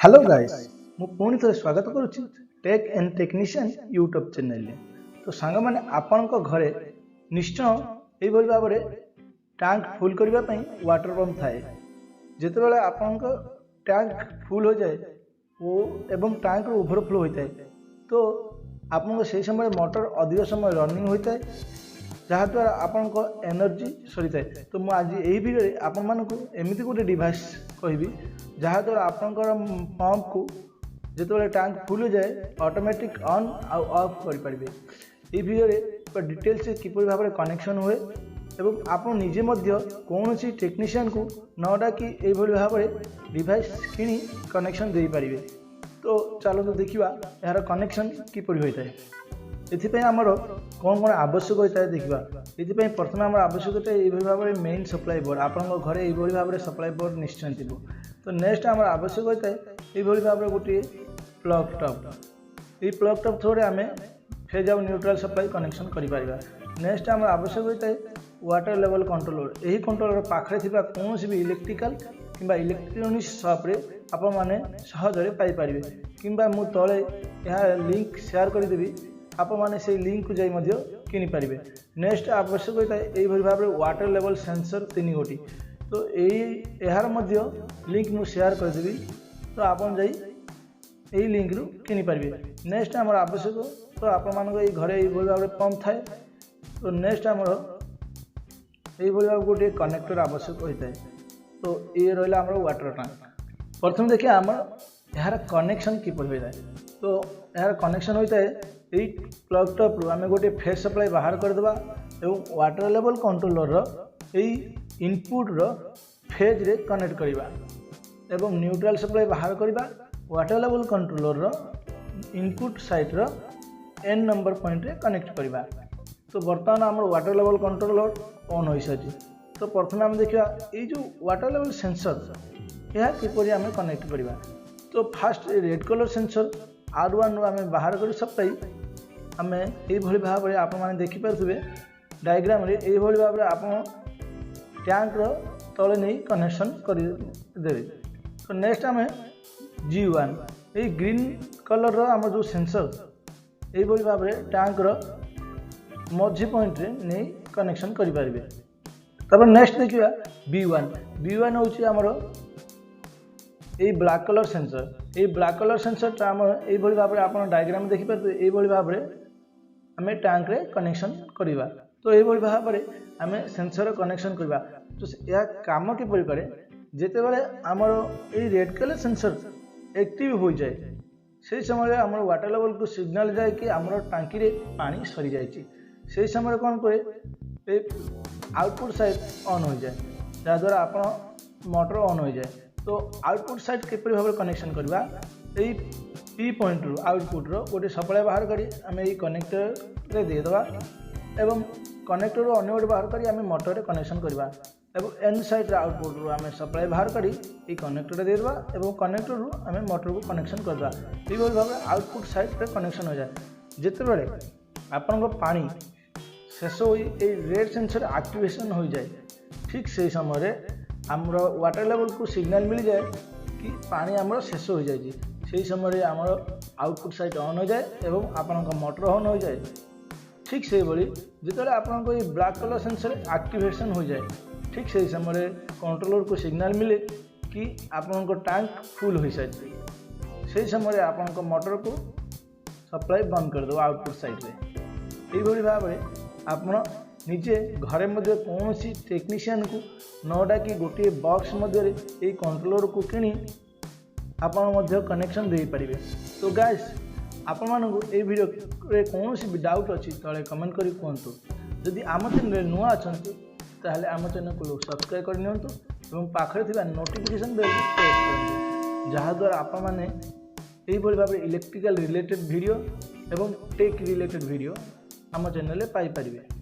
Hello guys मु पुणी थे स्वागत करुच्ची tech and technician YouTube channel. तो सांग मैंने आपण घरे निश्चय यही भाव में टैंक फुल करने वाटर पंप थाए। जिते आपण टैंक फुल हो जाए वो एवं टैंक ओवरफ्लो होता है तो आपन से समय मोटर अधिक समय रनिंग होता है जहाँद्वारा आपण एनर्जी सरी थाए। तो मुझे आज यही वीडियो आपण मानक एमती गोटे डिवाइस कहबी जहाँद्वारा आपंकर पंप को जिते टैंक फुल हो जाए ऑटोमेटिक ऑन आउ ऑफ करें। ये वीडियो डिटेल्स किपर भाव में कनेक्शन हुए एवं आप निजे कौन सी टेक्नीशियन को न डाकी यही भाव में डिवाइस किणी कनेक्शन दे पारे। तो चलो देखा यार कनेक्शन किपर होता है। एथिपाई आमर कौन कौन आवश्यक होता है देखा। ये प्रथम आम आवश्यक होता है ये भाव में मेन सप्लाई बोर्ड आपण घरे ये भाव में सप्लाई बोर्ड निश्चय थी। तो नेक्स्ट आम आवश्यक होता है ये भाव में गोटे प्लग टप। ये प्लग टप थ्रू आम फेज आउ न्यूट्रल सप्लाई कनेक्शन करें। नेक्स्ट आम आवश्यक होता है वाटर लेवल कंट्रोलर। यही कंट्रोलर पाखे थी कौन भी इलेक्ट्रिकल कि इलेक्ट्रोनिक्स सप्रे आपण मैंने सहजरे पाइपर कि मु तले यह लिंक शेयर करदेवी आप मैंने से लिंक को जाई किनी पारे। नेक्स्ट आवश्यक होता है यही भाव में वाटर लेवल सेंसर 3 गोटी। तो यार लिंक मु शेयर करदेवी तो आप यही लिंक रू किनी पारे। नेक्स्ट आम आवश्यक तो आप घरे ये भाव में पंप थाए। तो नेक्स्ट आम यही भाव गोटे कनेक्टर आवश्यक होता है। तो ये रहा आम वाटर टैंक। प्रथम देखिए आम यार कनेक्शन किपर होता है। तो यार कनेक्शन होता है यही प्लग टप रू आम गोटे फेज सप्लाई बाहर करदे एवं वाटर लेवल कंट्रोलर यही इनपुट रो फेज रे कनेक्ट करवा एवं न्यूट्रल सप्लाई बाहर करवा वाटर लेवल कंट्रोलर रो इनपुट साइड रो एन नंबर पॉइंट रे कनेक्ट करवा। तो बर्तमान आम वाटर लेवल कंट्रोलर ऑन हो सारी। तो प्रथम आम देखा ये जो वाटर लेवल सेंसर यह किपरि आम कनेक्ट करवा। तो fast red colour sensor R1 रू आम बाहर कर सप्लाई आम यही भाव में आप देखिपे डायग्राम रे यही भाव में आप टैंक रो तले नहीं कनेक्शन करदे। तो नेक्स्ट आम G1 ये ग्रीन कलर रो आम जो सेंसर यही भाव में टैंक रो मझी पॉइंट रे नहीं कनेक्शन करें। तब नेक्स्ट देखिए B1 हूँ आमर ये ब्लैक कलर सेंसर। ये ब्लैक कलर सेंसर आम यही भाव में आप डायग्राम देखिपारे यही भाव में आम टैंक रे कनेक्शन करवा। तो यही भाव में आम सेंसर कनेक्शन करवा। तो यह काम किपर करे जिते बड़े आमर ये रेड कलर सेंसर एक्टिव हो जाए से समय आम वाटर लेवल को सिग्नल जाए कि आमर टांकी रे पानी सरी जाए। से समय कौन करे आउटपुट साइड ऑन हो जाए जहाँद्वारा आप मोटर ऑन हो जाए। तो आउटपुट साइड किपर भाव में कनेक्शन करवा यही पी पॉइंट रू आउटपुट रो गोटे सप्लाई बाहर करी आम यही कनेक्टर रे देदेवा एवं कनेक्टर रू अन्य गोटे बाहर करी आम मोटर रे कनेक्शन करवा एवं एन साइड रे आउटपुट रू आम सप्लाई बाहर करी ये कनेक्टर रे देदेवा एवं कनेक्टर रू आम मोटर को कनेक्शन करवा। ये भाव में आउटपुट साइड रे कनेक्शन हो जाए। जिते बड़े आपण पानी शेष हो रेड सेंसर एक्टिवेशन हो जाए ठीक से समय आमर वाटर लेवल को सिग्नल मिल जाए कि पानी आमर शेष हो जाए। से समय आमर आउटपुट साइड ऑन हो जाए एवं आपण मोटर ऑन हो जाए। ठीक से भाई जिते आपन को ब्लैक कलर सेंसर एक्टिवेशन हो जाए ठीक से समय कंट्रोलर को सिग्नल मिले कि आपण को टैंक फुल हो सारी। से समय आपण मोटर को सप्लाई बंद कर दो आउटपुट साइड रे। यही भाव में आप निजे घरे मध्य कौन सी टेक्नीशियन को न डाकी गोटे बॉक्स मध्य ये कंट्रोलर को किणी आपण कनेक्शन दे पारे। तो गाइस आपण मानू ये वीडियो रे कौन सी भी डाउट अच्छी तले कमेंट करी कहतु। जदि आम चैनल नुआ अच्छा ताहले आम चैनल को सब्सक्राइब कर नियंतु एवं पाखरे थिबा नोटिफिकेशन बेल प्रेस करंतु जहाँद्वारा आपण माने यही भाव में इलेक्ट्रिकल रिलेटेड वीडियो एवं टेक रिलेटेड वीडियो आम चैनल पाई परिबे।